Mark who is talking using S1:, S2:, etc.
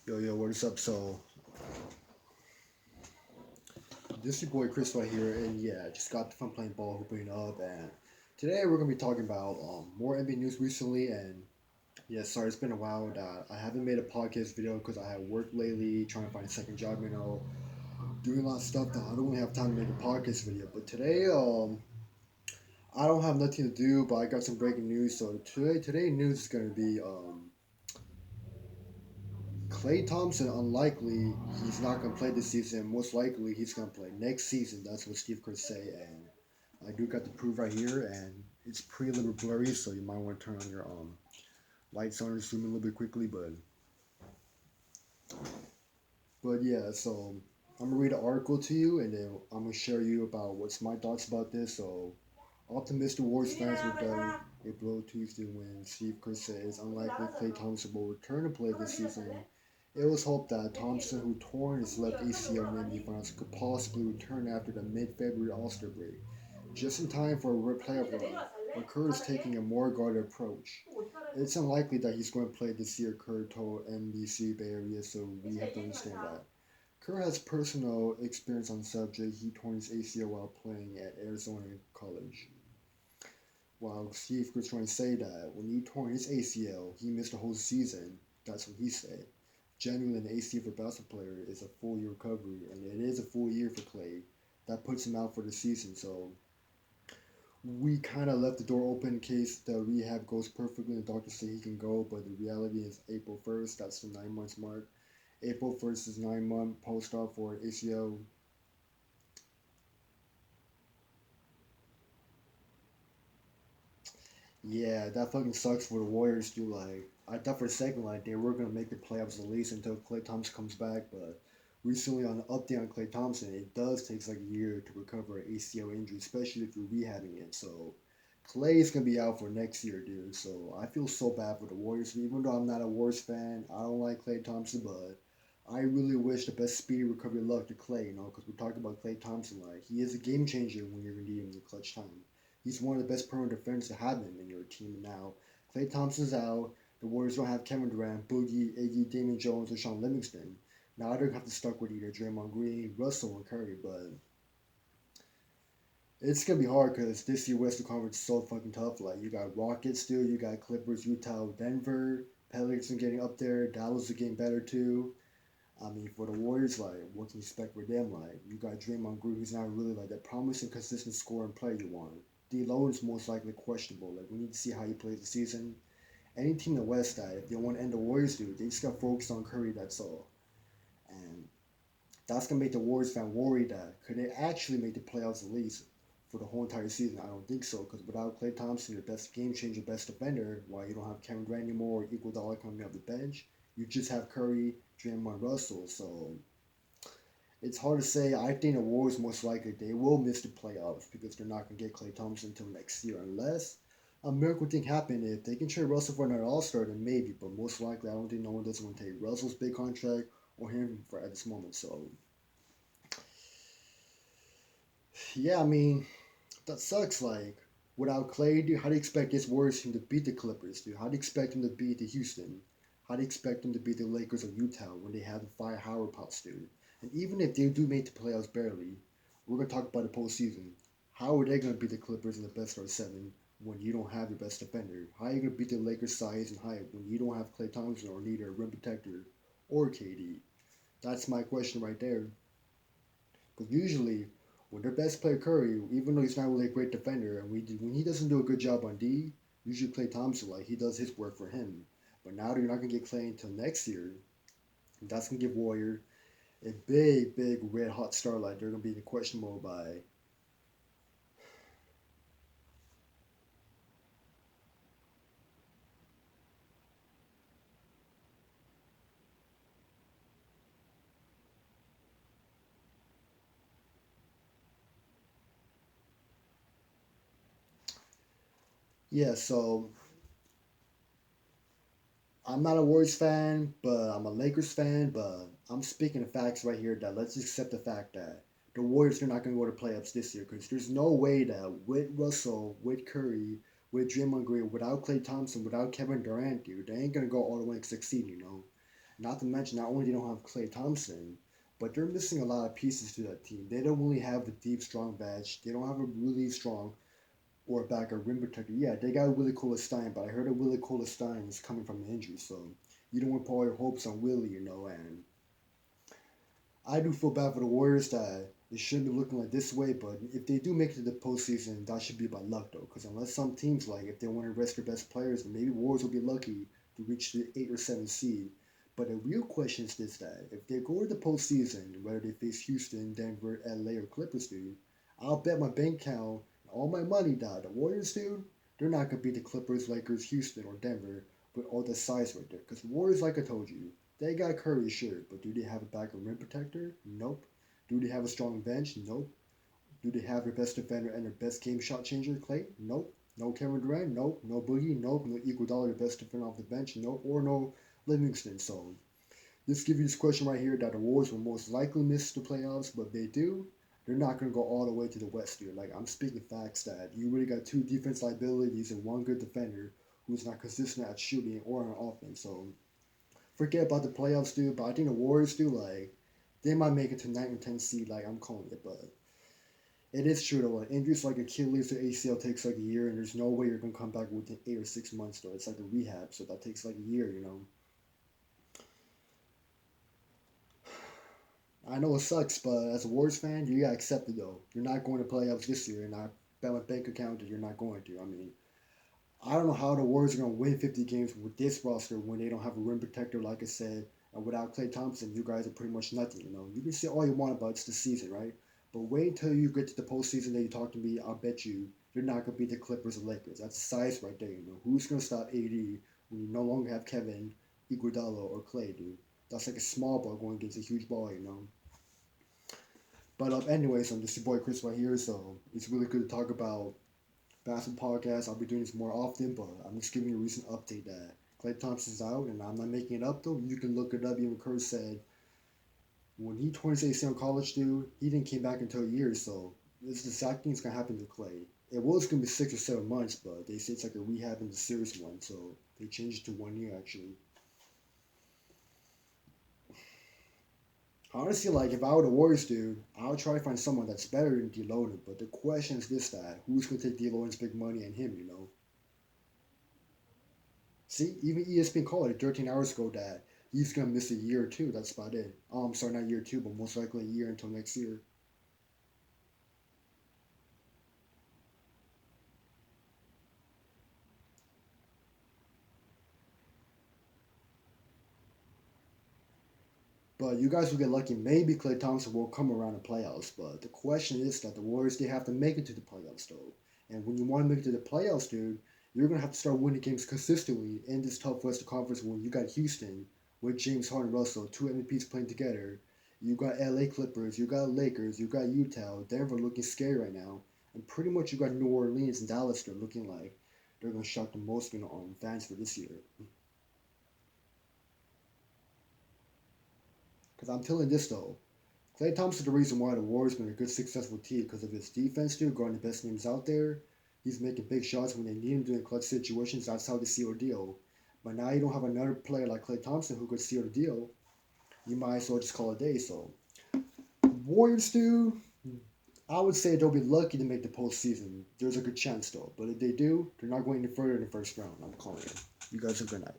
S1: Yo, yo, what is up? So, this is your boy Chris right here, and yeah, just got fun playing ball, hooping up, and today we're gonna be talking about more NBA news recently, and yeah, sorry, it's been a while that I haven't made a podcast video because I had work lately, trying to find a second job, doing a lot of stuff that I don't really have time to make a podcast video. But today, I don't have nothing to do, but I got some breaking news. So today news is gonna be Klay Thompson, unlikely he's not going to play this season. Most likely he's going to play next season. That's what Steve Kerr say. And I do got the proof right here, and it's pretty little blurry, so you might want to turn on your lights on or zoom in a little bit quickly. But yeah, so I'm gonna read an article to you, and then I'm gonna share you about what's my thoughts about this. So optimistic Warriors fans will tell a blow Tuesday when Steve Kerr says unlikely Klay Thompson will return to play this season. It was hoped that Thompson, who tore his left ACL in the NBA Finals, could possibly return after the mid-February All-Star break, just in time for a playoff run. But Kerr is taking a more guarded approach. It's unlikely that he's going to play this year, Kerr told NBC Bay Area, so we have to understand that. Kerr has personal experience on the subject. He tore his ACL while playing at Arizona College. While Steve was trying to say that when he tore his ACL, he missed the whole season. That's what he said. Generally, an ACL for a basketball player is a full year recovery, and it is a full year for Klay. That puts him out for the season. So we kind of left the door open in case the rehab goes perfectly. The doctors say he can go, but the reality is April 1st. That's the 9 months mark. April 1st is 9 month post op for ACL. Yeah, that fucking sucks for the Warriors, dude. Like, I thought for a second, like, they were gonna make the playoffs at least until Klay Thompson comes back, but recently on the update on Klay Thompson, it does take like a year to recover an ACL injury, especially if you're rehabbing it. So Klay is gonna be out for next year, dude. So I feel so bad for the Warriors. Even though I'm not a Warriors fan, I don't like Klay Thompson, but I really wish the best speedy recovery luck to Klay, because we're talking about Klay Thompson. Like, he is a game changer when you're gonna need him in the clutch time. He's one of the best perimeter defenders to have him in your team now. Klay Thompson's out. The Warriors don't have Kevin Durant, Boogie, Iggy, Damian Jones, or Sean Livingston. Now they're gonna have to stuck with either Draymond Green, Russell, or Curry, but it's gonna be hard because this year Western Conference is so fucking tough. Like, you got Rockets still, you got Clippers, Utah, Denver, Pelicans are getting up there, Dallas is getting better too. I mean, for the Warriors, like, what can you expect with them? Like, you got Draymond Green, who's not really like that promising, consistent scorer and player you want. D'Lo is most likely questionable. Like, we need to see how he plays the season. Any team in the West that if they want to end the Warriors, dude, they just got focused on Curry. That's all, and that's gonna make the Warriors fan worried that could they actually make the playoffs at least for the whole entire season. I don't think so because without Klay Thompson, your best game changer, best defender, while you don't have Kevin Durant anymore or Iguodala coming off the bench, you just have Curry, Draymond, Russell. So it's hard to say. I think the Warriors most likely they will miss the playoffs because they're not gonna get Klay Thompson until next year unless a miracle thing happen. If they can trade Russell for another All Star, then maybe. But most likely, I don't think no one doesn't want to take Russell's big contract or him for at this moment. So yeah, I mean that sucks. Like, without Clay, dude, how do you expect this Warriors team to beat the Clippers, dude? How do you expect them to beat the Houston? How do you expect them to beat the Lakers or Utah when they have the fire Howard Pots, dude? And even if they do make the playoffs barely, we're gonna talk about the postseason. How are they gonna beat the Clippers in the best of seven when you don't have your best defender? How are you gonna beat the Lakers size and height when you don't have Klay Thompson or neither a rim protector or KD? That's my question right there. Because usually, when their best player Curry, even though he's not really a great defender, and when he doesn't do a good job on D, usually Klay Thompson, like, he does his work for him. But now you're not gonna get Klay until next year. And that's gonna give Warrior a big, big red hot starlight. They're gonna be in questionable by. Yeah, so I'm not a Warriors fan, but I'm a Lakers fan. But I'm speaking of facts right here. That let's accept the fact that the Warriors are not going to go to playoffs this year because there's no way that with Russell, with Curry, with Draymond Green, without Klay Thompson, without Kevin Durant, dude, they ain't going to go all the way and succeed. Not to mention, not only they don't have Klay Thompson, but they're missing a lot of pieces to that team. They don't really have a deep, strong bench. They don't have a really strong or back or rim protector. Yeah, they got Willie Cauley-Stein, but I heard that Willie Cauley-Stein is coming from an injury, so you don't want to put all your hopes on Willie, and I do feel bad for the Warriors that it shouldn't be looking like this way, but if they do make it to the postseason, that should be by luck though. Because unless some teams like if they want to rest their best players, then maybe Warriors will be lucky to reach the 8 or 7 seed. But the real question is this: that if they go to the postseason, whether they face Houston, Denver, LA, or Clippers, dude, I'll bet my bank account all my money that the Warriors, dude, they're not gonna beat the Clippers, Lakers, Houston, or Denver with all the size right there. Because Warriors, like I told you, they got Curry, sure, but do they have a backup rim protector? Nope. Do they have a strong bench? Nope. Do they have their best defender and their best game shot changer, Klay? Nope. No Kevin Durant? Nope. No Boogie? Nope. No Iguodala, the best defender off the bench? Nope. Or no Livingston. So this gives you this question right here that the Warriors will most likely miss the playoffs, but if they do, they're not going to go all the way to the West here. Like, I'm speaking facts that you really got two defense liabilities and one good defender who's not consistent at shooting or on offense. So forget about the playoffs, dude. But I think the Warriors do like they might make it to 9 or 10 seed. Like I'm calling it, but it is true though. Like injuries like Achilles or ACL takes like a year, and there's no way you're gonna come back within 8 or 6 months. Though it's like a rehab, so that takes like a year. I know it sucks, but as a Warriors fan, you gotta accept it though. You're not going to playoffs this year, and I bet my bank account that you're not going to. I mean, I don't know how the Warriors are going to win 50 games with this roster when they don't have a rim protector, like I said. And without Klay Thompson, you guys are pretty much nothing. You can say all you want about it's the season, right? But wait until you get to the postseason that you talk to me. I'll bet you're not going to beat the Clippers or Lakers. That's size right there. Who's going to stop AD when you no longer have Kevin, Iguodala, or Klay, dude? That's like a small ball going against a huge ball. But anyways, I'm just your boy Chris right here, so it's really good to talk about basketball podcast. I'll be doing this more often, but I'm just giving you a recent update that Klay Thompson's out, and I'm not making it up though. You can look it up. Even Kurt said when he tore his ACL in college, dude, he didn't came back until a year. So this is the exact thing that's gonna happen to Klay. It was gonna be 6 or 7 months, but they say it's like a rehab and a serious one, so they changed it to 1 year actually. Honestly, like if I were the Warriors, dude, I would try to find someone that's better than D'Lonan. But the question is this: that who's gonna take D'Lonan's big money and him? See, even ESPN called it 13 hours ago that he's gonna miss a year or two. That's about it. I'm sorry, not year two, but most likely a year until next year. But you guys will get lucky. Maybe Klay Thompson will come around the playoffs. But the question is that the Warriors they have to make it to the playoffs though. And when you want to make it to the playoffs, dude, you're gonna have to start winning games consistently in this tough Western Conference when you got Houston with James Harden, Russell, two MVPs playing together. You got LA Clippers, you got Lakers, you got Utah, Denver looking scary right now, and pretty much you got New Orleans and Dallas. They're looking like they're gonna shock the most fans for this year. Because I'm telling this though, Klay Thompson's the reason why the Warriors been a good, successful team because of his defense, dude, guarding the best names out there. He's making big shots when they need him doing clutch situations. That's how they seal a deal. But now you don't have another player like Klay Thompson who could seal the deal. You might as well just call it a day. So, Warriors, dude, I would say they'll be lucky to make the postseason. There's a good chance, though. But if they do, they're not going any further in the first round. I'm calling it. You guys have a good night.